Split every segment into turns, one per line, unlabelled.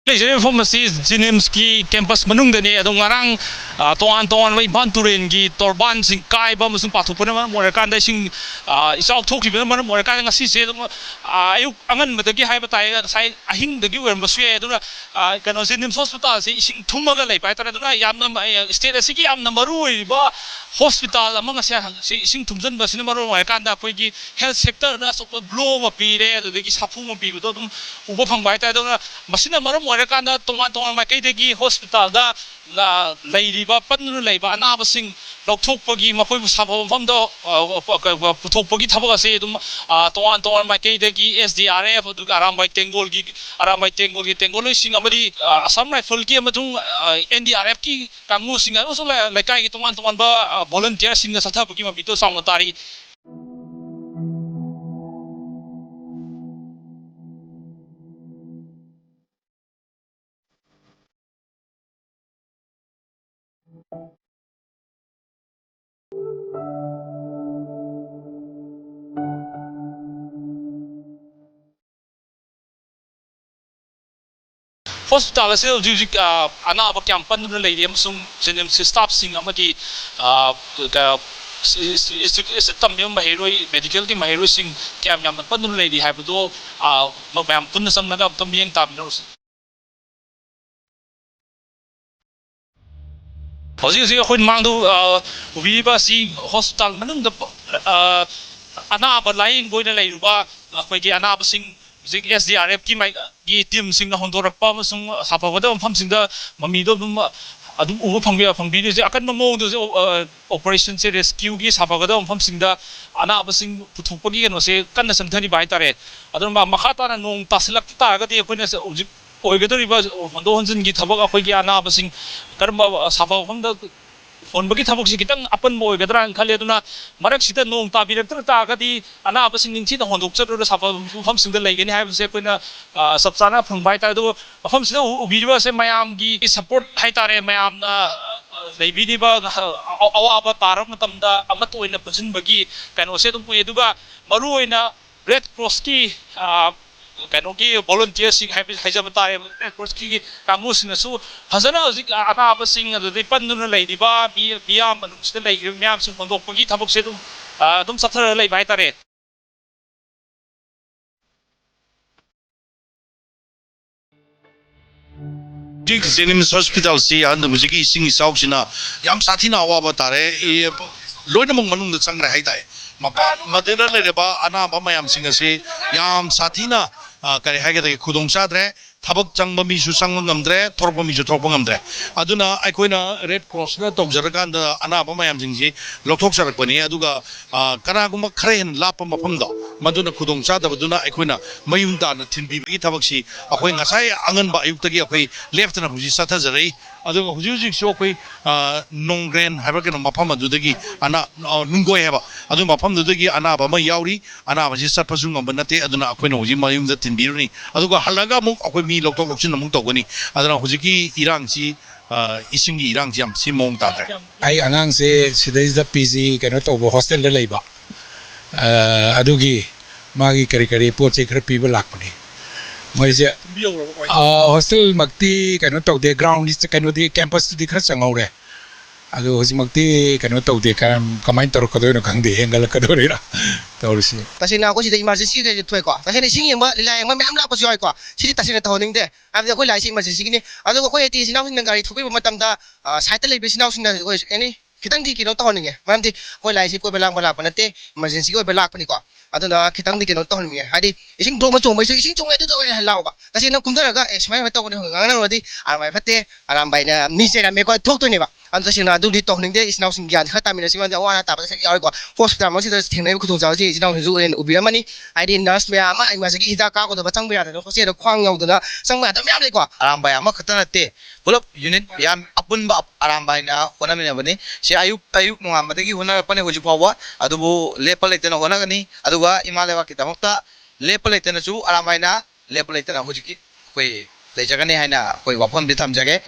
Leisure pharmacy Jnims ki campus manung dani adong ngarang tongan mai ban turen gi torban sing kai ba musung pathuk pun man more kan da sing isau thok ki man more kan ngasi se ayuk angan madagi hai batai sai ahing dagi wer masue aduna kano Jnims hospital se sing thumaga lei pai tara aduna yamna state asigi yamna maru ba hospital among ase sing thumjan ba sin maru more kan da koi gi health sector na so blow ma pi re adagi sapu ma pi do dum uba phang bai ta aduna masina maru ꯑꯣꯏꯔꯀꯥꯟꯗ ꯇꯣꯉꯥꯟ ꯃꯥꯏꯀꯩꯗꯒꯤ ꯍꯣꯁꯄꯤꯇꯥꯜꯗ ꯂꯩꯔꯤꯕ ꯄꯟꯗꯨꯅ ꯂꯩꯕ ꯑꯅꯥꯕꯁꯤꯡ ꯂꯧꯊꯣꯛꯄꯒꯤ ꯃꯈꯣꯏꯕꯨ ꯁꯥꯐꯕ ꯃꯐꯝꯗ ꯄꯨꯊꯣꯛꯄꯒꯤ ꯊꯕꯛ ꯑꯁꯤ ꯑꯗꯨꯝ ꯇꯣꯉꯥꯟ ꯃꯥꯏꯀꯩꯗꯒꯤ SDRF ꯑꯗꯨꯒ ꯑꯔꯥꯝꯕꯥꯏ ꯇꯦꯡꯒꯣꯜꯁꯤꯡ ꯑꯃꯗꯤ ꯑꯁꯥꯝ ꯔꯥꯏꯐꯜꯒꯤ ꯑꯃꯁꯨꯡ NDRFꯀꯤ ꯀꯥꯡꯕꯨꯁꯤꯡ ꯑꯃꯁꯨꯡ ꯂꯩꯀꯥꯏꯒꯤ ꯇꯣꯉꯥꯟꯕ ꯚꯣꯂꯨꯟꯇꯤꯌꯔꯁꯤꯡꯅ ꯆꯠꯊꯕꯒꯤ ꯃꯃꯤꯗꯣ ꯆꯥꯎꯅ ꯇꯥꯔꯤ hospital ase hꯧꯖꯤꯛ ꯑꯅꯥꯕ ꯀꯌꯥꯝ ꯄꯟꯗꯨꯅ ꯂꯩꯔꯤ ꯑꯃꯁꯨꯡ Jnims ꯁ꯭ꯇꯥꯐꯁꯤꯡ ꯑꯃꯗꯤ ꯇꯝꯕꯤꯕ ꯃꯍꯩꯔꯣꯏ ꯃꯦꯗꯤꯀꯦꯜꯒꯤ ꯃꯍꯩꯔꯣꯏꯁꯤꯡ ꯀꯌꯥꯝ ꯌꯥꯝꯅ ꯄꯟꯗꯨꯅ ꯂꯩꯔꯤ ꯍꯥꯏꯕꯗꯣ ꯃꯌꯥꯝ ꯄꯨꯟꯅ ꯆꯪꯂꯒ ꯑꯃꯨꯛꯇ ꯃꯤꯠꯌꯦꯡ ꯇꯥꯃꯤꯟꯅꯔꯨꯁꯤ ꯍꯧꯖꯤꯛ ꯑꯩꯈꯣꯏꯅ ꯃꯥꯡꯗ ꯎꯕꯤꯔꯤꯕ ꯑꯁꯤ ꯍꯣꯁꯄꯤꯇꯥꯜ ꯃꯅꯨꯡꯗ ꯑꯅꯥꯕ ꯂꯥꯌꯦꯡꯕ ꯑꯣꯏꯅ ꯂꯩꯔꯤꯕ ꯑꯩꯈꯣꯏꯒꯤ ꯑꯅꯥꯕꯁꯤꯡ ꯍꯧꯖꯤꯛ SDRFꯀꯤ ꯇꯤꯝꯁꯤꯡꯅ ꯍꯣꯟꯗꯣꯔꯛꯄ ꯑꯃꯁꯨꯡ ꯁꯥꯐꯒꯗꯕ ꯃꯐꯝꯁꯤꯡꯗ ꯃꯃꯤꯗꯣ ꯑꯗꯨꯝ ꯎꯕ ꯐꯪꯕꯤꯔꯤꯁꯦ ꯑꯀꯟꯕ ꯃꯑꯣꯡꯗꯁꯨ ꯑꯣꯄꯔꯦꯁꯟꯁꯦ ꯔꯦꯁꯀ꯭ꯌꯨꯒꯤ ꯁꯥꯐꯒꯗꯕ ꯃꯐꯝꯁꯤꯡꯗ ꯑꯅꯥꯕꯁꯤꯡ ꯄꯨꯊꯣꯛꯄꯒꯤ ꯀꯩꯅꯣꯁꯦ ꯀꯟꯅ ꯆꯪꯊꯔꯤꯕ ꯍꯥꯏꯇꯥꯔꯦ ꯑꯗꯨꯅ ꯃꯈꯥ ꯇꯥꯅ ꯅꯣꯡ ꯇꯥꯁꯤꯜꯂꯛꯄ ꯇꯥꯔꯒꯗꯤ ꯑꯩꯈꯣꯏꯅ ꯍꯧꯖꯤꯛ ꯑꯣꯏꯒꯗꯧꯔꯤꯕ ꯍꯣꯟꯗꯣꯛ ꯍꯣꯟꯖꯤꯟꯒꯤ ꯊꯕꯛ ꯑꯩꯈꯣꯏꯒꯤ ꯑꯅꯥꯕꯁꯤꯡ ꯀꯔꯝꯕ ꯁꯥꯐꯕ ꯃꯐꯝꯗ ꯍꯣꯟꯕꯒꯤ ꯊꯕꯛꯁꯤ ꯈꯤꯇꯪ ꯑꯄꯟꯕ ꯑꯣꯏꯒꯗ꯭ꯔꯥꯅ ꯈꯜꯂꯤ ꯑꯗꯨꯅ ꯃꯔꯛꯁꯤꯗ ꯅꯣꯡ ꯇꯥꯕꯤꯔꯛꯇ꯭ꯔ ꯇꯥꯔꯒꯗꯤ ꯑꯅꯥꯕꯁꯤꯡ ꯅꯤꯡꯊꯤꯅ ꯍꯣꯟꯗꯣꯛꯆꯗꯨꯅ ꯁꯥꯐꯕ ꯃꯐꯝꯁꯤꯡꯗ ꯂꯩꯒꯅꯤ ꯍꯥꯏꯕꯁꯦ ꯑꯩꯈꯣꯏꯅ ꯆꯞ ꯆꯥꯅ ꯐꯪꯕ ꯍꯥꯏꯇꯥꯔꯦ ꯑꯗꯨꯒ ꯃꯐꯝꯁꯤꯗ ꯎꯕꯤꯔꯤꯕꯁꯦ ꯃꯌꯥꯝꯒꯤ ꯁꯄꯣꯔꯠ ꯍꯥꯏꯇꯥꯔꯦ ꯃꯌꯥꯝꯅ ꯂꯩꯕꯤꯔꯤꯕ ꯑꯋꯥꯕ ꯇꯥꯔꯕ ꯃꯇꯝꯗ ꯑꯃꯠꯇ ꯑꯣꯏꯅ ꯄꯨꯟꯁꯤꯟꯕꯒꯤ ꯀꯩꯅꯣꯁꯦ ꯑꯗꯨꯝ ꯎꯏ ꯑꯗꯨꯒ ꯃꯔꯨꯑꯣꯏꯅ ꯔꯦꯗ ꯀ꯭ꯔꯣꯁꯀꯤ ꯀꯩꯅꯣꯒꯤ ꯚꯣꯂꯨꯟꯇꯤꯌꯔꯁꯤꯡ ꯍꯥꯏꯖꯕ ꯇꯥꯔꯦ ꯔꯦꯗ ꯀ꯭ꯔꯣꯁꯀꯤ ꯀꯥꯡꯕꯨꯁꯤꯡꯅꯁꯨ ꯐꯖꯅ ꯍꯧꯖꯤꯛ ꯑꯅꯥꯕꯁꯤꯡ ꯑꯗꯨꯗꯩ ꯄꯟꯗꯨꯅ ꯂꯩꯔꯤꯕ ꯃꯤꯌꯥꯝ ꯃꯅꯨꯡꯁꯤꯗ ꯂꯩꯔꯤꯕ ꯃꯌꯥꯝꯁꯤꯡ ꯍꯣꯟꯗꯣꯛꯄꯒꯤ ꯊꯕꯛꯁꯦ ꯑꯗꯨꯝ ꯆꯠꯊꯔꯒ ꯂꯩꯕ ꯍꯥꯏꯇꯥꯔꯦ
Jnims hospital si and mujiki sing isausina yam sathina awaba tare loinamong manung changre hai dai madera lereba anaba mayam sing ase yam sathina kare hage de khudong sadre tabak changba mi su sang ngamdre thorba mi su thorba ngamdre aduna aikoina red cross na tawjarakan da anaba mayam sing ji lokthok sarakpani aduga kana guma khare hen lapa mafamda maduna khudong sadabaduna aikoina mayum da na thinbi gi thabak si akoi ngasai angan ba ayuk tagi akoi left na huji satha jarai aduga huji so akoi nongren haiba keno mafam adudagi ana nungoi heba adu mafam dudagi ana ba ma yauri ana ba si satpa su ngam banate aduna akoina huji mayum da tinbiruni aduga halaga muk akoi mi loktok loksin amuk tawgani aduna huji ki irang si isingi irang jam si mong tadre
ai angang se sidai PG keno tobo hostel da leiba adugi magi kari pot se khar piba lakpani moise hostel makti keno tawde ground is keno di campus di khar changaure adu hosi makti keno tawde kamai tor kadoino khangde hengal kadorira tawrisi
tasina ko sida emergency de thoi ko tasina sing yeng ba lila yeng ma myam la ko soi ko sidi tasina tawning de abda ko lai sing emergency ni adu ko eti sinau sing gari thubi matam da site le sinau sing ko any kitang di kino tawning e mam di ko lai si ko belang bala panate emergency ko belak pani ko aduna kitang di kino tawning e hadi ising do ma chong bai ising chong e du do law ba tasina kumdara ga e smai ma taw ko ngang ro di aramai phate arambai na mi se na me ko thok to ni ba adu tasina du di tawning de isnau sing gyan kha tamina sing wa wa ta ba se yaw ko hospital ma si da thingnai ku thong jaw si isnau ju en ubiramani aidi nurse me ama ai ma se hida ka ko da chang ba ya da ko se da khwang yaw da chang ba da myam le ko
arambai ama khata te pulap unit yam apun ba arambai na hona me bani se ayuk ngam badagi hona pane hoji pawa adubu lepal itena hona gani aduga imalewa kitamokta lepal itena chu arambai na lepal itena hoji ki koi lejagani haina koi wapon bi thamjage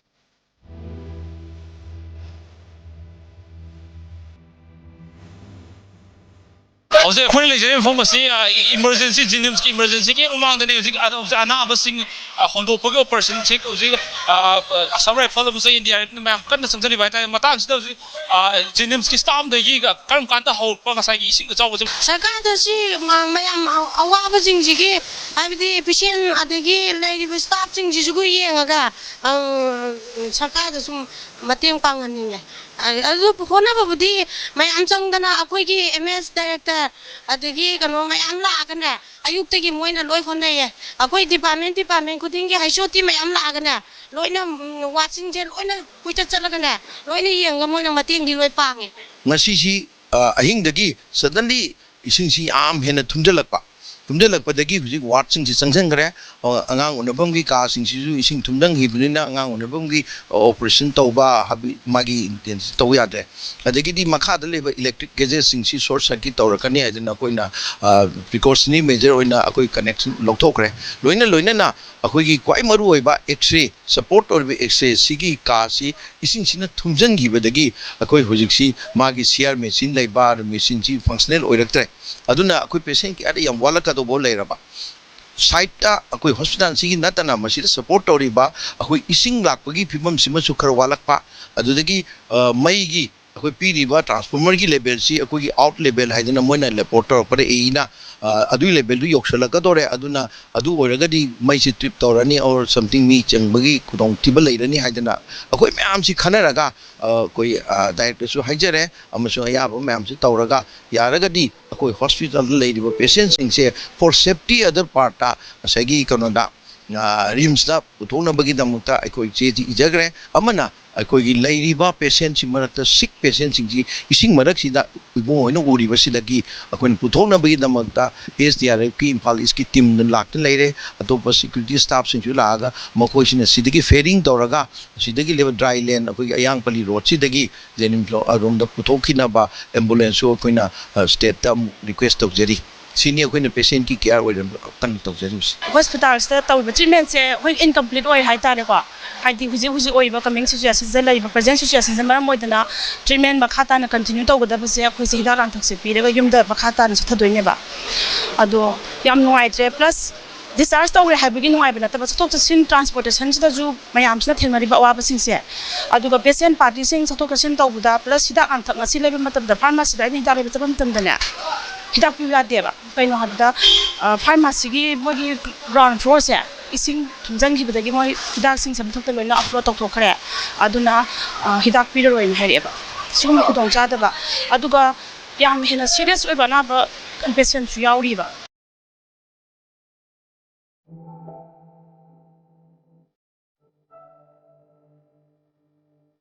ꯍꯧꯖꯤꯛ ꯑꯩꯈꯣꯏꯅ ꯂꯩꯖꯔꯤꯕ ꯃꯐꯝ ꯑꯁꯤ emergency ꯖꯤꯅꯤꯝꯁꯀꯤ ꯏꯃꯔꯖꯦꯟꯁꯤꯒꯤ ꯃꯃꯥꯡꯗꯅꯤ ꯍꯧꯖꯤꯛ ꯑꯅꯥꯕꯁꯤꯡ ꯍꯣꯟꯗꯣꯛꯄꯒꯤ ꯑꯣꯄꯔꯦꯁꯟꯁꯤ ꯍꯧꯖꯤꯛ Assam rifle ꯑꯃꯁꯨꯡ India ꯃꯌꯥꯝ ꯀꯟꯅ ꯆꯪꯖꯔꯤꯕ ꯍꯥꯏꯇꯥꯔꯦ ꯃꯇꯥꯡꯁꯤꯗ ꯍꯧꯖꯤꯛ ꯖꯤꯅꯤꯝꯁꯀꯤ ꯁ꯭ꯇꯥꯐꯗꯒꯤ ꯀꯔꯝ ꯀꯥꯟꯗ ꯍꯧꯔꯛꯄ ꯉꯁꯥꯏꯒꯤ ꯏꯁꯤꯡ ꯑꯆꯧꯕꯁꯦ
ꯁꯔꯀꯥꯔꯗ ꯁꯤ ꯃꯌꯥꯝ ꯑꯋꯥꯕꯁꯤꯡꯁꯤꯒꯤ ꯍꯥꯏꯕꯗꯤ ꯄꯦꯁꯦꯟ ꯑꯗꯒꯤ ꯂꯩꯔꯤꯕ ꯁ꯭ꯇꯥꯐꯁꯤꯡꯁꯤꯁꯨ ꯌꯦꯡꯉꯒ ꯁꯔꯀꯥꯔꯗ ꯁꯨꯝ ꯃꯇꯦꯡ ꯄꯥꯡꯍꯟꯅꯤꯡꯉꯦ ꯑꯗꯨ ꯍꯣꯠꯅꯕꯕꯨꯗꯤ ꯃꯌꯥꯝ ꯆꯪꯗꯅ ꯑꯩꯈꯣꯏꯒꯤ MS ꯗꯥꯏꯔꯦꯛꯇꯔ ꯑꯗꯒꯤ ꯀꯩꯅꯣ ꯃꯌꯥꯝ ꯂꯥꯛꯑꯒꯅꯦ ꯑꯌꯨꯛꯇꯒꯤ ꯃꯣꯏꯅ ꯂꯣꯏ ꯍꯣꯠꯅꯩꯌꯦ ꯑꯩꯈꯣꯏ ꯗꯤꯄꯥꯔꯠꯃꯦꯟ ꯈꯨꯗꯤꯡꯒꯤ HOD ꯃꯌꯥꯝ ꯂꯥꯛꯑꯒꯅꯦ ꯂꯣꯏꯅ ꯋꯥꯠꯁꯤꯡꯁꯦ ꯂꯣꯏꯅ ꯀꯣꯏꯆꯠ ꯆꯠꯂꯒꯅꯦ ꯂꯣꯏꯅ ꯌꯦꯡꯉꯒ ꯃꯣꯏꯅ ꯃꯇꯦꯡꯗꯤ ꯂꯣꯏ ꯄꯥꯡꯉꯦ
ꯉꯁꯤꯁꯤ ꯑꯍꯤꯡꯗꯒꯤ ꯁꯗꯟꯂꯤ ꯏꯁꯤꯡꯁꯤ ꯌꯥꯝ ꯍꯦꯟꯅ ꯊꯨꯝꯖꯤꯜꯂꯛꯄꯗꯒꯤ ꯍꯧꯖꯤꯛ ꯋꯥꯔꯗꯁꯤꯡꯁꯤ ꯆꯪꯁꯤꯟꯈ꯭ꯔꯦ ꯑꯉꯥꯡ ꯎꯅꯐꯝꯒꯤ ꯀꯥꯁꯤꯡꯁꯤꯁꯨ ꯏꯁꯤꯡ ꯊꯨꯝꯖꯤꯟꯈꯤꯕꯅꯤꯅ ꯑꯉꯥꯡ ꯎꯅꯐꯝꯒꯤ ꯑꯣꯄꯔꯦꯁꯟ ꯇꯧꯕ ꯃꯥꯒꯤ ꯏꯟꯇꯦꯟꯁꯤ ꯇꯧꯕ ꯌꯥꯗ꯭ꯔꯦ ꯑꯗꯒꯤꯗꯤ ꯃꯈꯥꯗ ꯂꯩꯕ ꯏꯂꯦꯛꯇ꯭ꯔꯤꯛ ꯒꯦꯖꯦꯠꯁꯤꯡꯁꯤ ꯁꯣꯔꯠ ꯁꯔꯀꯤꯠ ꯇꯧꯔꯛꯀꯅꯤ ꯍꯥꯏꯗꯅ ꯑꯩꯈꯣꯏꯅ ꯄ꯭ꯔꯤꯀꯣꯁꯅꯔꯤ ꯃꯦꯖꯔ ꯑꯣꯏꯅ ꯑꯩꯈꯣꯏ ꯀꯅꯦꯛꯁꯟ ꯂꯧꯊꯣꯛꯈ꯭ꯔꯦ ꯂꯣꯏꯅꯅ ꯑꯩꯈꯣꯏꯒꯤ ꯈ꯭ꯋꯥꯏ ꯃꯔꯨ ꯑꯣꯏꯕ ꯑꯦꯛꯁꯔꯦ ꯁꯄꯣꯔꯠ ꯑꯣꯏꯕ ꯑꯦꯛꯁꯔꯦ ꯁꯤꯒꯤ ꯀꯥꯁꯤ ꯏꯁꯤꯡꯁꯤꯅ ꯊꯨꯝꯖꯤꯟꯈꯤꯕꯗꯒꯤ ꯑꯩꯈꯣꯏ ꯍꯧꯖꯤꯛꯁꯤ ꯃꯥꯒꯤ CR ꯃꯦꯆꯤꯟ ꯂꯩꯕ ꯃꯦꯆꯤꯟꯁꯤ ꯐꯪꯁꯅꯦꯜ ꯑꯣꯏꯔꯛꯇ꯭ꯔꯦ ꯑꯗꯨꯅ ꯑꯩꯈꯣꯏ ꯄꯦꯁꯦꯟ ꯀꯌꯥꯗ ꯌꯥꯝ ꯋꯥꯠꯂꯛꯀꯗꯧꯕ ꯂꯩꯔꯕ ꯁꯥꯏꯠꯇ ꯑꯩꯈꯣꯏ ꯍꯣꯁꯄꯤꯇꯥꯜꯁꯤꯒꯤ ꯅꯠꯇꯅ ꯃꯁꯤꯗ ꯁꯄꯣꯔꯠ ꯇꯧꯔꯤꯕ ꯑꯩꯈꯣꯏ ꯏꯁꯤꯡ ꯂꯥꯛꯄꯒꯤ ꯐꯤꯕꯝꯁꯤꯃꯁꯨ ꯈꯔ ꯋꯥꯠꯂꯛꯄ ꯑꯗꯨꯗꯒꯤ ꯃꯩꯒꯤ ꯑꯩꯈꯣꯏ ꯄꯤꯔꯤꯕ ꯇ꯭ꯔꯥꯟꯁꯐꯣꯔꯃꯔꯒꯤ ꯂꯦꯚꯦꯜꯁꯤ ꯑꯩꯈꯣꯏꯒꯤ ꯑꯥꯎꯠ ꯂꯦꯚꯦꯜ ꯍꯥꯏꯗꯅ ꯃꯣꯏꯅ ꯔꯤꯄꯣꯔꯠ ꯇꯧꯔꯛꯄꯗ AEꯅ ꯑꯗꯨꯒꯤ ꯂꯦꯚꯦꯜꯗꯨ ꯌꯧꯁꯜꯂꯛꯀꯗꯧꯔꯦ ꯑꯗꯨꯅ ꯑꯗꯨ ꯑꯣꯏꯔꯒꯗꯤ ꯃꯩꯁꯤ ꯇ꯭ꯔꯤꯞ ꯇꯧꯔꯅꯤ ꯑꯣꯔ ꯁꯝꯊꯤꯡ ꯃꯤ ꯆꯪꯕꯒꯤ ꯈꯨꯗꯣꯡꯊꯤꯕ ꯂꯩꯔꯅꯤ ꯍꯥꯏꯗꯅ ꯑꯩꯈꯣꯏ ꯃꯌꯥꯝꯁꯤ ꯈꯟꯅꯔꯒ ꯑꯩꯈꯣꯏ ꯗꯥꯏꯔꯦꯛꯇꯔꯁꯨ ꯍꯥꯏꯖꯔꯦ ꯑꯃꯁꯨꯡ ꯑꯌꯥꯕ ꯃꯌꯥꯝꯁꯤ ꯇꯧꯔꯒ ꯌꯥꯔꯒꯗꯤ ꯑꯩꯈꯣꯏ ꯍꯣꯁꯄꯤꯇꯥꯜꯗ ꯂꯩꯔꯤꯕ ꯄꯦꯁꯦꯟꯁꯤꯡꯁꯦ ꯐꯣꯔ ꯁꯦꯐꯇꯤ ꯑꯗꯔ ꯄꯥꯔꯠꯇ ꯉꯁꯥꯏꯒꯤ ꯀꯩꯅꯣꯗ ꯔꯤꯝꯁꯇ ꯄꯨꯊꯣꯛꯅꯕꯒꯤꯗꯃꯛꯇ ꯑꯩꯈꯣꯏ ꯆꯦꯗꯤ ꯏꯖꯈ꯭ꯔꯦ ꯑꯃꯅ ꯑꯩꯈꯣꯏꯒꯤ ꯂꯩꯔꯤꯕ ꯄꯦꯁꯦꯟꯁꯤꯡ ꯃꯔꯛꯇ ꯁꯤꯛ ꯄꯦꯁꯦꯟꯁꯤꯡꯁꯤ ꯏꯁꯤꯡ ꯃꯔꯛꯁꯤꯗ ꯏꯕꯨꯡ ꯑꯣꯏꯅ ꯎꯔꯤꯕꯁꯤꯗꯒꯤ ꯑꯩꯈꯣꯏꯅ ꯄꯨꯊꯣꯛꯅꯕꯒꯤꯗꯃꯛꯇ SDRFꯀꯤ ꯏꯝꯐꯥꯜ ꯏꯁꯀꯤ ꯇꯤꯝꯗ ꯂꯥꯛꯇꯨꯅ ꯂꯩꯔꯦ ꯑꯇꯣꯞꯄ ꯁꯦꯀ꯭ꯌꯨꯔꯤꯇꯤ ꯁ꯭ꯇꯥꯐꯁꯤꯡꯁꯨ ꯂꯥꯛꯑꯒ ꯃꯈꯣꯏꯁꯤꯅ ꯁꯤꯗꯒꯤ ꯐꯦꯔꯤꯡ ꯇꯧꯔꯒ ꯁꯤꯗꯒꯤ ꯂꯩꯕ ꯗ꯭ꯔꯥꯏ ꯂꯦꯟ ꯑꯩꯈꯣꯏꯒꯤ ꯑꯌꯥꯡꯄꯜꯂꯤ ꯔꯣꯗꯁꯤꯗꯒꯤ ꯖꯦꯅꯤꯝꯁ ꯑꯔꯣꯝꯗ ꯄꯨꯊꯣꯛꯈꯤꯅꯕ ꯑꯦꯝꯕꯨꯂꯦꯟꯁꯁꯨ ꯑꯩꯈꯣꯏꯅ ꯁ꯭ꯇꯦꯠꯇ ꯑꯃꯨꯛ ꯔꯤꯀ꯭ꯋꯦꯁ ꯇꯧꯖꯔꯤ ꯁꯤꯅꯤ ꯑꯩꯈꯣꯏꯅ ꯄꯦꯁꯦꯟꯒꯤ ꯀꯦꯌꯔ ꯑꯣꯏꯅ ꯀꯟꯅ ꯇꯧꯖꯔꯤꯕꯁꯤ
ꯍꯣꯁꯄꯤꯇꯥꯜꯁꯤꯗ ꯇꯧꯔꯤꯕ ꯇ꯭ꯔꯤꯠꯃꯦꯟꯁꯦ ꯑꯩꯈꯣꯏ ꯏꯟꯀꯝꯄ꯭ꯂꯤꯠ ꯑꯣꯏ ꯍꯥꯏꯇꯥꯔꯦꯀꯣ ꯍꯥꯏꯗꯤ ꯍꯧꯖꯤꯛ ꯑꯣꯏꯔꯤꯕ ꯀꯃꯤꯡ ꯁꯤꯆꯨꯋꯦꯁꯟꯁꯤꯗ ꯂꯩꯔꯤꯕ ꯄ꯭ꯔꯖꯦꯟ ꯁꯤꯆꯨꯋꯦꯁꯟꯁꯤꯅ ꯃꯔꯝ ꯑꯣꯏꯗꯅ ꯇ꯭ꯔꯤꯠꯃꯦꯟ ꯃꯈꯥ ꯇꯥꯅ ꯀꯟꯇꯤꯅ꯭ꯌꯨ ꯇꯧꯒꯗꯕꯁꯦ ꯑꯩꯈꯣꯏꯁꯦ ꯍꯤꯗꯥꯛ ꯂꯥꯡꯊꯛꯁꯦ ꯄꯤꯔꯒ ꯌꯨꯝꯗ ꯃꯈꯥ ꯇꯥꯅ ꯆꯠꯊꯗꯣꯏꯅꯦꯕ ꯑꯗꯣ ꯌꯥꯝ ꯅꯨꯡꯉꯥꯏꯇ꯭ꯔꯦ ꯄ꯭ꯂꯁ ꯗꯤꯁꯆꯥꯔꯖ ꯇꯧꯔꯦ ꯍꯥꯏꯕꯒꯤ ꯅꯨꯡꯉꯥꯏꯕ ꯅꯠꯇꯕ ꯆꯠꯊꯣꯛ ꯆꯠꯁꯤꯟ ꯇ꯭ꯔꯥꯟꯁꯄꯣꯔꯇꯦꯁꯟꯁꯤꯗꯁꯨ ꯃꯌꯥꯝꯁꯤꯅ ꯊꯦꯡꯅꯔꯤꯕ ꯑꯋꯥꯕꯁꯤꯡꯁꯦ ꯑꯗꯨꯒ ꯄꯦꯁꯦꯟ ꯄꯥꯔꯇꯤꯁꯤꯡ ꯆꯠꯊꯣꯛ ꯆꯠꯁꯤꯟ ꯇꯧꯕꯗ ꯄ꯭ꯂꯁ ꯍꯤꯗꯥꯛ ꯂꯥꯡꯊꯛ ꯉꯁꯤ ꯂꯩꯕ ꯃꯇꯝꯗ ꯐꯥꯔꯃꯥꯁꯤꯗ ꯑꯩꯅ ꯍꯤꯗꯥꯛ ꯂꯩꯕ ꯆꯠꯄ ꯃꯇꯝꯗꯅꯦ ꯍꯤꯗꯥꯛ ꯄꯤꯌꯨ ꯌꯥꯗꯦꯕ ꯀꯩꯅꯣ ꯍꯥꯏꯕꯗ ꯐꯥꯔꯃꯥꯁꯤꯒꯤ ꯃꯣꯏꯒꯤ ꯒ꯭ꯔꯥꯎꯟ ꯐ꯭ꯂꯣꯔꯁꯦ ꯏꯁꯤꯡ ꯊꯨꯝꯖꯤꯟꯈꯤꯕꯗꯒꯤ ꯃꯣꯏ ꯍꯤꯗꯥꯛꯁꯤꯡꯁꯦ ꯃꯊꯛꯇ ꯂꯣꯏꯅ ꯑꯞꯂꯣꯗ ꯇꯧꯊꯣꯛꯈ꯭ꯔꯦ ꯑꯗꯨꯅ ꯍꯤꯗꯥꯛ ꯄꯤꯔꯔꯣꯏꯅ ꯍꯥꯏꯔꯛꯑꯦꯕ ꯁꯤꯒꯨꯝꯕ ꯈꯨꯗꯣꯡꯆꯥꯗꯕ ꯑꯗꯨꯒ ꯌꯥꯝ ꯍꯦꯟꯅ ꯁꯤरिꯌꯁ ꯑꯣꯏꯕ ꯑꯅꯥꯕ ꯄꯦꯁꯦꯟꯁꯨ ꯌꯥꯎꯔꯤꯕ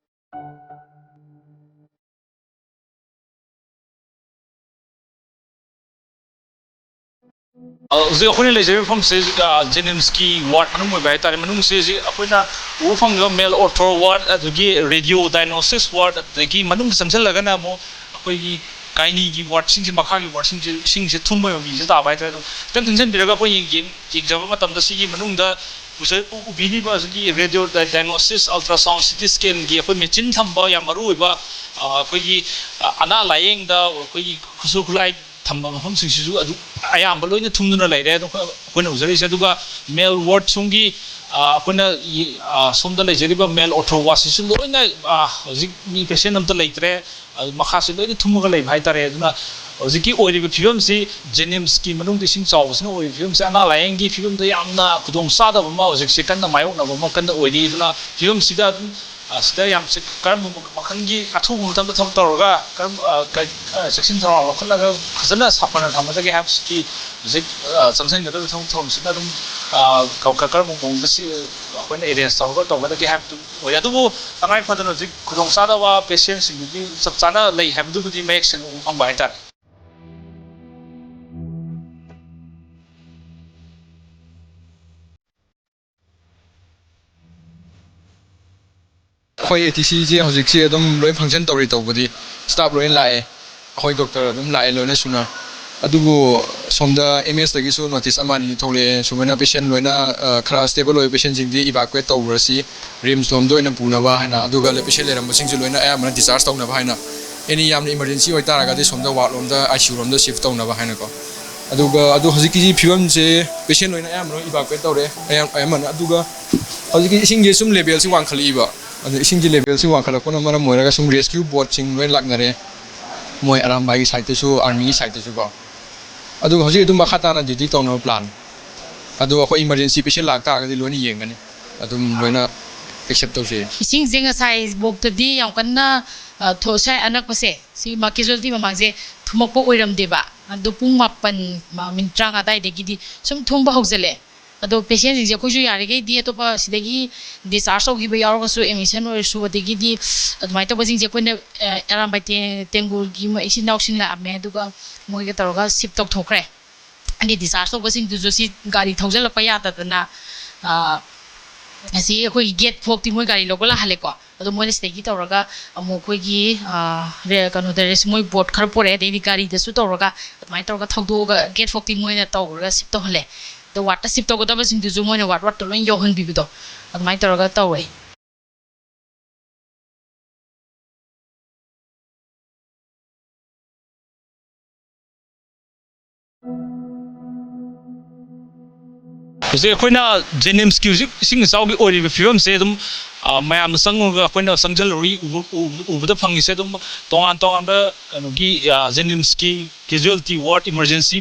ꯍꯧꯖꯤꯛ ꯑꯩꯈꯣꯏꯅ ꯂꯩꯖꯔꯤꯕ ꯃꯐꯝꯁꯤ ꯖꯦꯅꯤꯝꯁꯀꯤ ꯋꯥꯔꯗ ꯃꯅꯨꯡ ꯑꯣꯏꯕ ꯍꯥꯏꯇꯥꯔꯦ ꯃꯅꯨꯡꯁꯤ ꯑꯩꯈꯣꯏꯅ ꯎꯕ ꯐꯪꯉꯤꯕ ꯃꯦꯜ ꯑꯣꯔꯊꯣ ꯋꯥꯔꯗ ꯑꯗꯒꯤ ꯔꯦꯗꯤꯑꯣ ꯗꯥꯏꯒꯅꯣꯁꯤꯁ ꯋꯥꯔꯗ ꯑꯗꯒꯤ ꯃꯅꯨꯡꯗ ꯆꯪꯁꯤꯜꯂꯒꯅ ꯑꯃꯨꯛ ꯑꯩꯈꯣꯏꯒꯤ ꯒꯥꯏꯅꯤꯒꯤ ꯋꯥꯔꯗꯁꯤꯡꯁꯦ ꯃꯈꯥꯒꯤ ꯋꯥꯔꯗꯁꯤꯡꯁꯦ ꯏꯁꯤꯡꯁꯦ ꯊꯨꯝꯕ ꯃꯃꯤꯁꯦ ꯇꯥꯕ ꯍꯥꯏꯇꯥꯔꯦ ꯑꯗꯣ ꯈꯤꯇꯪ ꯊꯤꯟꯖꯤꯟꯕꯤꯔꯒ ꯑꯩꯈꯣꯏ ꯌꯦꯡꯖꯕ ꯃꯇꯝꯗ ꯁꯤꯒꯤ ꯃꯅꯨꯡꯗ ꯎꯕꯤꯔꯤꯕ ꯑꯁꯤꯒꯤ ꯔꯦꯗꯤꯑꯣ ꯗꯥꯏꯒꯅꯣꯁꯤꯁ ꯑꯜꯇ꯭ꯔꯥꯁꯥꯎꯟ ꯁꯤꯇꯤ ꯁ꯭ꯀꯦꯟꯒꯤ ꯑꯩꯈꯣꯏ ꯃꯦꯆꯤꯟ ꯊꯝꯕ ꯌꯥꯝ ꯃꯔꯨ ꯑꯣꯏꯕ ꯑꯩꯈꯣꯏꯒꯤ ꯑꯅꯥ ꯂꯥꯏꯌꯦꯡꯗ ꯑꯩꯈꯣꯏꯒꯤ ꯈꯨꯠꯁꯨ ꯈꯨꯠꯂꯥꯏ ꯊꯝꯕ ꯃꯐꯝꯁꯤꯡꯁꯤꯁꯨ ꯑꯗꯨ ꯑꯌꯥꯝꯕ ꯂꯣꯏꯅ ꯊꯨꯝꯗꯨꯅ ꯂꯩꯔꯦ ꯑꯗꯣ ꯑꯩꯈꯣꯏꯅ ꯎꯖꯔꯤꯁꯦ ꯑꯗꯨꯒ ꯃꯦꯜ ꯋꯥꯔꯗ ꯁꯣꯝꯒꯤ ꯑꯩꯈꯣꯏꯅ ꯁꯣꯝꯗ ꯂꯩꯖꯔꯤꯕ ꯃꯦꯜ ꯑꯣꯔꯊꯣ ꯋꯥꯔꯗꯁꯤꯁꯨ ꯂꯣꯏꯅ ꯍꯧꯖꯤꯛ ꯃꯤ ꯄꯦꯁꯦꯟ ꯑꯝꯇ ꯂꯩꯇ꯭ꯔꯦ ꯃꯈꯥꯁꯤ ꯂꯣꯏꯅ ꯊꯨꯝꯃꯒ ꯂꯩꯕ ꯍꯥꯏꯇꯥꯔꯦ ꯑꯗꯨꯅ ꯍꯧꯖꯤꯛꯀꯤ ꯑꯣꯏꯔꯤꯕ ꯐꯤꯕꯝꯁꯤ ꯖꯦꯅꯤꯝꯁꯀꯤ ꯃꯅꯨꯡꯗ ꯏꯁꯤꯡ ꯆꯥꯎꯕꯁꯤꯅ ꯑꯣꯏꯔꯤꯕ ꯐꯤꯕꯝꯁꯤ ꯑꯅꯥ ꯂꯥꯏꯌꯦꯡꯒꯤ ꯐꯤꯕꯝꯗ ꯌꯥꯝꯅ ꯈꯨꯗꯣꯡꯆꯥꯗꯕ ꯑꯃ ꯍꯧꯖꯤꯛꯁꯤ ꯀꯟꯅ ꯃꯥꯌꯣꯛꯅꯕ ꯑꯃ ꯀꯟꯅ ꯑꯣꯏꯔꯤ ꯑꯗꯨꯅ ꯐꯤꯕꯝꯁꯤꯗ ꯑꯗꯨꯝ ꯁꯤꯗ ꯌꯥꯝ ꯀꯔꯝꯕ ꯃꯈꯜꯒꯤ ꯑꯊꯨꯕ ꯃꯇꯝꯗ ꯊꯕꯛ ꯇꯧꯔꯒ ꯆꯦꯛꯁꯤꯟ ꯊꯧꯔꯥꯡ ꯂꯧꯈꯠꯂꯒ ꯐꯖꯅ ꯁꯥꯐꯅ ꯊꯝꯒꯗꯒꯦ ꯍꯥꯏꯕꯁꯤꯒꯤ ꯍꯧꯖꯤꯛ ꯆꯪꯁꯤꯟꯒꯗꯕ ꯊꯕꯛ ꯊꯧꯔꯝꯁꯤꯅ ꯑꯗꯨꯝ ꯀꯔꯝꯕ ꯃꯑꯣꯡꯗ ꯑꯩꯈꯣꯏꯅ ꯑꯦꯔꯦꯟꯖ ꯇꯧꯔꯒ ꯇꯧꯒꯗꯒꯦ ꯍꯥꯏꯕꯗꯨ ꯑꯣꯏ ꯑꯗꯨꯕꯨ ꯇꯉꯥꯏ ꯐꯗꯅ ꯍꯧꯖꯤꯛ ꯈꯨꯗꯣꯡꯆꯥꯗꯕ ꯄꯦꯁꯦꯟꯁꯤꯡꯗꯨꯒꯤ ꯆꯞ ꯆꯥꯅ ꯂꯩ ꯍꯥꯏꯕꯗꯨꯕꯨꯗꯤ ꯃꯌꯦꯛ ꯁꯦꯡꯅ ꯎꯕ ꯐꯪꯕ ꯍꯥꯏꯇꯥꯔꯦ
ꯑꯩꯈꯣꯏ ATCꯁꯦ ꯍꯧꯖꯤꯛꯁꯦ ꯑꯗꯨꯝ ꯂꯣꯏ ꯐꯪꯁꯟ ꯇꯧꯕꯗꯤ ꯁ꯭ꯇꯥꯐ ꯂꯣꯏꯅ ꯂꯥꯛꯑꯦ ꯑꯩꯈꯣꯏ ꯗꯣꯛꯇꯔ ꯑꯗꯨꯝ ꯂꯥꯛꯑꯦ ꯂꯣꯏꯅ ꯁꯨꯅ ꯑꯗꯨꯕꯨ ꯁꯣꯝꯗ MS ꯗꯒꯤꯁꯨ ꯅꯣꯇꯤꯁ ꯑꯃ ꯑꯅꯤ ꯊꯣꯛꯂꯛꯑꯦ ꯁꯨꯃꯥꯏꯅ ꯄꯦꯁꯦꯟ ꯂꯣꯏꯅ ꯈꯔ ꯁ꯭ꯇꯦꯕꯜ ꯑꯣꯏꯕ ꯄꯦꯁꯦꯟꯁꯤꯡꯗꯤ ꯏꯚꯥꯀꯨꯋꯦꯠ ꯇꯧꯔꯁꯤ ꯔꯤꯝꯁ ꯂꯣꯝꯗ ꯑꯣꯏꯅ ꯄꯨꯅꯕ ꯍꯥꯏꯅ ꯑꯗꯨꯒ ꯄꯦꯁꯦꯟ ꯂꯩꯔꯝꯕꯁꯤꯡꯁꯨ ꯂꯣꯏꯅ ꯑꯌꯥꯝꯕꯅ ꯗꯤꯁꯆꯥꯔꯖ ꯇꯧꯅꯕ ꯍꯥꯏꯅ ꯑꯦꯅꯤ ꯌꯥꯝꯅ ꯏꯃꯔꯖꯦꯟꯁꯤ ꯑꯣꯏꯇꯥꯔꯒꯗꯤ ꯁꯣꯝꯗ ꯋꯥꯔꯗ ICU ꯔꯣꯝꯗ ꯁꯤꯐ ꯇꯧꯅꯕ ꯍꯥꯏꯅꯀꯣ ꯑꯗꯨꯒ ꯍꯧꯖꯤꯛꯀꯤ ꯐꯤꯕꯝꯁꯦ ꯄꯦꯁꯦꯟ ꯑꯣꯏꯅ ꯑꯌꯥꯝꯕꯅ ꯏꯚꯥꯀꯨꯋꯦꯠ ꯇꯧꯔꯦ ꯑꯌꯥꯝꯕꯅ ꯑꯗꯨꯒ ꯍꯧꯖꯤꯛꯀꯤ ꯏꯁꯤꯡꯁꯦ ꯁꯨꯝ ꯂꯦꯚꯦꯜꯁꯤ ꯋꯥꯡꯈꯠꯂꯛꯏꯕ ꯑꯗꯨ ꯏꯁꯤꯡꯒꯤ ꯂꯦꯚꯦꯜꯁꯤ ꯋꯥꯡꯈꯠꯂꯛꯄꯅ ꯃꯔꯝ ꯑꯣꯏꯔꯒ ꯁꯨꯝ ꯔꯦꯁꯀ꯭ꯌꯨ ꯕꯣꯠꯁꯤꯡ ꯂꯣꯏ ꯂꯥꯛꯅꯔꯦ ꯃꯣꯏ ꯑꯔꯥꯝꯕꯥꯏꯒꯤ ꯁꯥꯏꯠꯇꯁꯨ ꯑꯥꯔꯃꯤꯒꯤ ꯁꯥꯏꯠꯇꯁꯨ ꯀꯣ ꯑꯗꯨꯒ ꯍꯧꯖꯤꯛ ꯑꯗꯨꯝ ꯃꯈꯥ ꯇꯥꯅ ꯗ꯭ꯌꯨꯇꯤ ꯇꯧꯅꯕ ꯄ꯭ꯂꯥꯟ ꯑꯗꯨ ꯑꯩꯈꯣꯏ ꯏꯃꯔꯖꯦꯟꯁꯤ ꯄꯦꯁꯦꯟ ꯂꯥꯛꯇꯥꯔꯒꯗꯤ ꯂꯣꯏꯅ ꯌꯦꯡꯒꯅꯤ ꯑꯗꯨꯝ ꯂꯣꯏꯅ ꯑꯦꯛꯁꯦꯞ ꯇꯧꯖꯩ
ꯏꯁꯤꯡꯁꯦ ꯉꯁꯥꯏ ꯕꯣꯛꯇꯗꯤ ꯌꯥꯝ ꯀꯟꯅ ꯁꯥꯏ ꯑꯅꯛꯄꯁꯦ ꯁꯤ ꯀꯦꯖꯨꯋꯦꯂꯤꯇꯤ ꯃꯃꯥꯡꯁꯦ ꯊꯨꯝꯃꯛꯄ ꯑꯣꯏꯔꯝꯗꯦꯕ ꯑꯗꯣ ꯄꯨꯡ 7:30 ꯑꯗꯥꯏꯗꯒꯤꯗꯤ ꯁꯨꯝ ꯊꯨꯝꯕ ꯍꯧꯖꯤꯜꯂꯛꯑꯦ ꯑꯗꯣ ꯄꯦꯁꯦꯟꯁꯤꯡꯁꯦ ꯑꯩꯈꯣꯏꯁꯨ ꯌꯥꯔꯤꯈꯩꯗꯤ ꯑꯇꯣꯞꯄ ꯁꯤꯗꯒꯤ ꯗꯤꯁꯆꯥꯔꯖ ꯇꯧꯈꯤꯕ ꯌꯥꯎꯔꯒꯁꯨ ꯑꯦꯗꯃꯤꯁꯟ ꯑꯣꯏꯔꯁꯨ ꯑꯗꯒꯤꯗꯤ ꯑꯗꯨꯃꯥꯏꯅ ꯇꯧꯕꯁꯤꯡꯁꯦ ꯑꯩꯈꯣꯏꯅ ꯑꯔꯥꯝꯕꯥꯏ ꯇꯦꯡꯒꯨꯔꯒꯤ ꯏꯆꯤꯟ ꯏꯅꯥꯎꯁꯤꯡ ꯂꯥꯛꯑꯝꯃꯦ ꯑꯗꯨꯒ ꯃꯣꯏꯒ ꯇꯧꯔꯒ ꯁꯤꯞ ꯇꯧꯊꯣꯛꯈ꯭ꯔꯦ ꯑꯗꯩ ꯗꯤꯁꯆꯥꯔꯖ ꯇꯧꯕꯁꯤꯡꯗꯨꯁꯨ ꯁꯤ ꯒꯥꯔꯤ ꯊꯧꯖꯤꯜꯂꯛꯄ ꯌꯥꯗꯗꯅ ꯑꯁꯤ ꯑꯩꯈꯣꯏꯒꯤ ꯒꯦꯠ ꯐꯥꯎꯇꯤ ꯃꯣꯏ ꯒꯥꯔꯤ ꯂꯧꯕ ꯂꯥꯛꯍꯜꯂꯦꯀꯣ ꯑꯗꯣ ꯃꯣꯏꯅ ꯁꯤꯗꯒꯤ ꯇꯧꯔꯒ ꯑꯃꯨꯛ ꯑꯩꯈꯣꯏꯒꯤ ꯀꯩꯅꯣꯗ ꯃꯣꯏ ꯕꯣꯠ ꯈꯔ ꯄꯨꯔꯛꯑꯦ ꯑꯗꯩꯗꯤ ꯒꯥꯔꯤꯗꯁꯨ ꯇꯧꯔꯒ ꯑꯗꯨꯃꯥꯏꯅ ꯇꯧꯔꯒ ꯊꯧꯗꯣꯛꯑꯒ ꯒꯦꯠ ꯐꯥꯎꯇꯤ ꯃꯣꯏꯅ ꯇꯧꯔꯒ ꯁꯤꯞ ꯇꯧꯍꯜꯂꯦ ꯑꯗꯣ ꯋꯥꯔꯗꯇ ꯁꯤꯞ ꯇꯧꯒꯗꯕꯁꯤꯡꯗꯨꯁꯨ ꯃꯣꯏꯅ ꯋꯥꯔꯗꯇ ꯂꯣꯏ ꯌꯧꯍꯟꯕꯤꯕꯗꯣ ꯑꯗꯨꯃꯥꯏꯅ ꯇꯧꯔꯒ ꯇꯧꯋꯦ
ꯍꯧꯖꯤꯛ ꯑꯩꯈꯣꯏꯅ ꯖꯦꯅꯤꯝꯁꯀꯤ ꯍꯧꯖꯤꯛ ꯏꯁꯤꯡ ꯏꯆꯥꯎꯒꯤ ꯑꯣꯏꯔꯤꯕ ꯐꯤꯕꯝꯁꯦ ꯑꯗꯨꯝ ꯃꯌꯥꯝꯅ ꯆꯪꯉꯒ ꯑꯩꯈꯣꯏꯅ ꯆꯪꯁꯤꯜꯂꯨꯔꯤ ꯎꯕꯗ ꯐꯪꯉꯤꯁꯦ ꯑꯗꯨꯝ ꯇꯣꯉꯥꯟ ꯇꯣꯉꯥꯟꯕ ꯀꯩꯅꯣꯒꯤ ꯖꯦꯅꯤꯝꯁꯀꯤ ꯀꯦꯖꯨꯋꯦꯂꯤꯇꯤ ꯋꯥꯔꯗ ꯏꯃꯔꯖꯦꯟꯁꯤ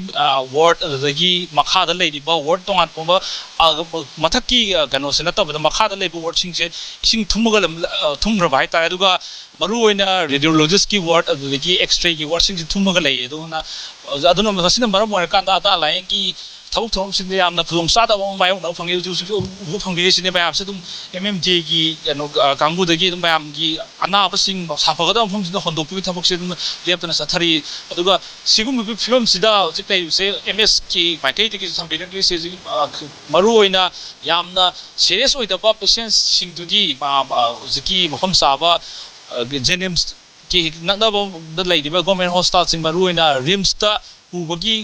ꯋꯥꯔꯗ ꯑꯗꯨꯗꯒꯤ ꯃꯈꯥꯗ ꯂꯩꯔꯤꯕ ꯋꯥꯔꯗ ꯇꯣꯉꯥꯟ ꯇꯣꯉꯥꯟꯕ ꯃꯊꯛꯀꯤ ꯀꯩꯅꯣꯁꯦ ꯅꯠꯇꯕꯗ ꯃꯈꯥꯗ ꯂꯩꯕ ꯋꯥꯔꯗꯁꯤꯡꯁꯦ ꯏꯁꯤꯡ ꯊꯨꯝꯈ꯭ꯔꯕ ꯍꯥꯏꯇꯥꯔꯦ ꯑꯗꯨꯒ ꯃꯔꯨꯑꯣꯏꯅ ꯔꯦꯗꯤꯑꯣꯂꯣꯖꯤꯁꯀꯤ ꯋꯥꯔꯗ ꯑꯗꯨꯗꯒꯤ ꯑꯦꯛꯁꯔꯦꯒꯤ ꯋꯥꯔꯗꯁꯤꯡꯁꯦ ꯊꯨꯝꯃꯒ ꯂꯩꯌꯦ ꯑꯗꯨꯅ ꯃꯁꯤꯅ ꯃꯔꯝ ꯑꯣꯏꯔꯀꯥꯟꯗ ꯑꯅꯥ ꯂꯥꯏꯌꯦꯡꯒꯤ ꯊꯕꯛ ꯊꯧꯔꯝꯁꯤꯡꯗ ꯌꯥꯝꯅ ꯈꯨꯗꯣꯡꯆꯥꯗꯕ ꯑꯃ ꯃꯥꯌꯣꯛꯅꯕ ꯐꯪꯉꯤ ꯍꯧꯖꯤꯛ ꯍꯧꯖꯤꯛ ꯎꯕ ꯐꯪꯕꯤꯔꯤꯁꯤꯅꯦ ꯃꯌꯥꯝꯁꯦ ꯑꯗꯨꯝ MMJꯒꯤ ꯀꯩꯅꯣ ꯀꯥꯡꯕꯨꯗꯒꯤ ꯑꯗꯨꯝ ꯃꯌꯥꯝꯒꯤ ꯑꯅꯥꯕꯁꯤꯡ ꯁꯥꯐꯒꯗꯕ ꯃꯐꯝꯁꯤꯗ ꯍꯣꯟꯗꯣꯛꯄꯒꯤ ꯊꯕꯛꯁꯦ ꯑꯗꯨꯝ ꯂꯦꯞꯇꯅ ꯆꯠꯊꯔꯤ ꯑꯗꯨꯒ ꯁꯤꯒꯨꯝꯕ ꯐꯤꯕꯝꯁꯤꯗ ꯍꯧꯖꯤꯛ ꯂꯩꯔꯤꯕꯁꯦ MSꯀꯤ ꯃꯥꯏꯀꯩꯗꯒꯤ ꯊꯝꯕꯤꯔꯛꯂꯤꯁꯦ ꯃꯔꯨꯑꯣꯏꯅ ꯌꯥꯝꯅ ꯁꯦꯔꯤꯌꯁ ꯑꯣꯏꯗꯕ ꯄꯦꯁꯦꯟꯁꯤꯡꯗꯨꯗꯤ ꯍꯧꯖꯤꯛꯀꯤ ꯃꯐꯝ ꯆꯥꯕ ꯖꯦꯅꯤꯝꯁꯀꯤ ꯅꯛꯅꯕꯗ ꯂꯩꯔꯤꯕ ꯒꯣꯔꯃꯦꯟ ꯍꯣꯁꯄꯤꯇꯥꯜꯁꯤꯡ ꯃꯔꯨꯑꯣꯏꯅ ꯔꯤꯝꯁꯇ ꯄꯨꯕꯒꯤ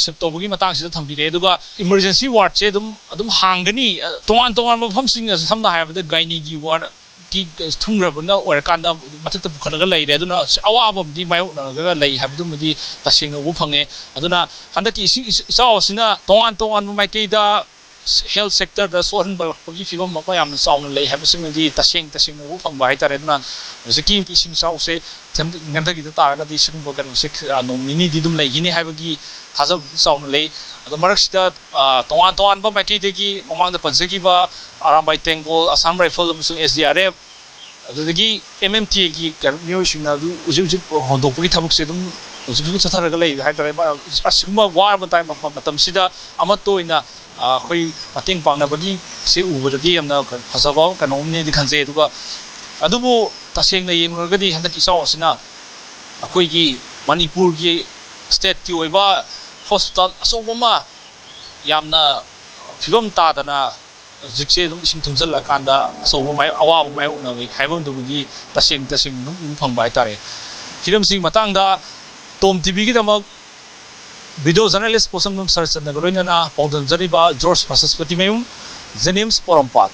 ꯁꯤꯞ ꯇꯧꯕꯒꯤ ꯃꯇꯥꯡꯁꯤꯗ ꯊꯝꯕꯤꯔꯛꯑꯦ ꯑꯗꯨꯒ ꯏꯃꯔꯖꯦꯟꯁꯤ ꯋꯥꯔꯗꯁꯦ ꯑꯗꯨꯝ ꯍꯥꯡꯒꯅꯤ ꯇꯣꯉꯥꯟ ꯇꯣꯉꯥꯟꯕ ꯃꯐꯝꯁꯤꯡ ꯁꯝꯅ ꯍꯥꯏꯔꯕꯗ ꯒꯥꯏꯅꯤꯒꯤ ꯋꯥꯔꯗꯀꯤ ꯊꯨꯡꯈ꯭ꯔꯕꯅ ꯑꯣꯏꯔꯀꯥꯟꯗ ꯃꯊꯛꯇ ꯄꯨꯈꯠꯂꯒ ꯂꯩꯔꯦ ꯑꯗꯨꯅ ꯑꯋꯥꯕ ꯑꯃꯗꯤ ꯃꯥꯌꯣꯛꯅꯔꯒ ꯂꯩ ꯍꯥꯏꯕꯗꯨꯃꯗꯤ ꯇꯁꯦꯡꯅ ꯎꯕ ꯐꯪꯉꯦ ꯑꯗꯨꯅ ꯍꯟꯗꯛꯀꯤ ꯏꯁꯤꯡ ꯏꯆꯥꯎ ꯑꯁꯤꯅ ꯇꯣꯉꯥꯟ ꯇꯣꯉꯥꯟꯕ ꯃꯥꯏꯀꯩꯗ ꯍꯦꯜꯊ ꯁꯦꯛꯇꯔꯗ ꯁꯣꯛꯍꯟꯕꯒꯤ ꯐꯤꯕꯝ ꯑꯃ ꯌꯥꯝꯅ ꯆꯥꯎꯅ ꯂꯩ ꯍꯥꯏꯕꯁꯤꯃꯗꯤ ꯇꯁꯦꯡꯅ ꯎꯕ ꯐꯪꯕ ꯍꯥꯏꯇꯥꯔꯦ ꯑꯗꯨꯅ ꯍꯧꯖꯤꯛꯀꯤ ꯏꯁꯤꯡ ꯏꯆꯥꯎꯁꯦ ꯉꯟꯊꯈꯤꯗ ꯇꯥꯔꯒꯗꯤ ꯁꯤꯒꯨꯝꯕ ꯀꯩꯅꯣꯁꯦ ꯅꯣꯡ ꯅꯤꯅꯤꯗꯤ ꯑꯗꯨꯝ ꯂꯩꯈꯤꯅꯤ ꯍꯥꯏꯕꯒꯤ ꯊꯥꯖꯕꯗꯤ ꯆꯥꯎꯅ ꯂꯩ ꯑꯗꯣ ꯃꯔꯛꯁꯤꯗ ꯇꯣꯉꯥꯟ ꯇꯣꯉꯥꯟꯕ ꯃꯥꯏꯀꯩꯗꯒꯤ ꯃꯃꯥꯡꯗ ꯄꯟꯖꯈꯤꯕ ꯑꯔꯥꯝꯕꯥꯏ ꯇꯦꯡꯒꯣꯜ ꯑꯁꯥꯝ ꯔꯥꯏꯐꯜ ꯑꯃꯁꯨꯡ SDRF ꯑꯗꯨꯗꯒꯤ MMTꯒꯤ ꯃꯤꯑꯣꯏꯁꯤꯡꯅ ꯑꯗꯨ ꯍꯧꯖꯤꯛ ꯍꯣꯟꯗꯣꯛꯄꯒꯤ ꯊꯕꯛꯁꯦ ꯑꯗꯨꯝ ꯍꯧꯖꯤꯛ ꯆꯠꯊꯔꯒ ꯂꯩ ꯍꯥꯏꯇꯥꯔꯦ ꯑꯁꯤꯒꯨꯝꯕ ꯋꯥꯔꯕ ꯃꯇꯝꯁꯤꯗ ꯑꯃꯠꯇ ꯑꯣꯏꯅ ꯑꯩꯈꯣꯏ ꯃꯇꯦꯡ ꯄꯥꯡꯅꯕꯒꯤ ꯁꯤ ꯎꯕꯗꯗꯤ ꯌꯥꯝꯅ ꯐꯖꯕ ꯀꯩꯅꯣꯝꯅꯦꯗꯤ ꯈꯟꯖꯩ ꯑꯗꯨꯕꯨ ꯇꯁꯦꯡꯅ ꯌꯦꯡꯂꯨꯔꯒꯗꯤ ꯍꯟꯗꯛꯀꯤ ꯏꯆꯥꯎ ꯑꯁꯤꯅ ꯑꯩꯈꯣꯏꯒꯤ ꯃꯅꯤꯄꯨꯔꯒꯤ ꯁ꯭ꯇꯦꯠꯀꯤ ꯑꯣꯏꯕ ꯍꯣꯁꯄꯤꯇꯥꯜ ꯑꯆꯧꯕ ꯑꯃ ꯌꯥꯝꯅ ꯐꯤꯕꯝ ꯇꯥꯗꯅ ꯍꯧꯖꯤꯛꯁꯦ ꯑꯗꯨꯝ ꯏꯁꯤꯡ ꯊꯨꯝꯖꯤꯜꯂꯀꯥꯟꯗ ꯑꯆꯧꯕ ꯑꯋꯥꯕ ꯃꯥꯌꯣꯛꯅꯕꯒꯤ ꯍꯥꯏꯕꯗꯨꯕꯨꯗꯤ ꯇꯁꯦꯡꯅ ꯑꯗꯨꯝ ꯎꯕ ꯐꯪꯕ ꯍꯥꯏꯇꯥꯔꯦ ꯍꯤꯔꯝꯁꯤꯒꯤ ꯃꯇꯥꯡꯗ TOMTVꯒꯤꯗꯃꯛ ꯚꯤꯗꯤꯑꯣ ꯖꯔꯅꯦꯂꯤꯁ ꯄꯣꯁꯝꯕꯝ ꯁꯔꯆꯟꯗꯒ ꯂꯣꯏꯅꯅ ꯄꯥꯎꯗꯝꯖꯔꯤꯕ ꯖꯣꯔꯖ ꯕꯁꯁꯄꯇꯤꯃꯌꯨꯝ ꯖꯦꯅꯤꯝꯁ ꯄꯣꯔꯣꯝꯄꯥꯠ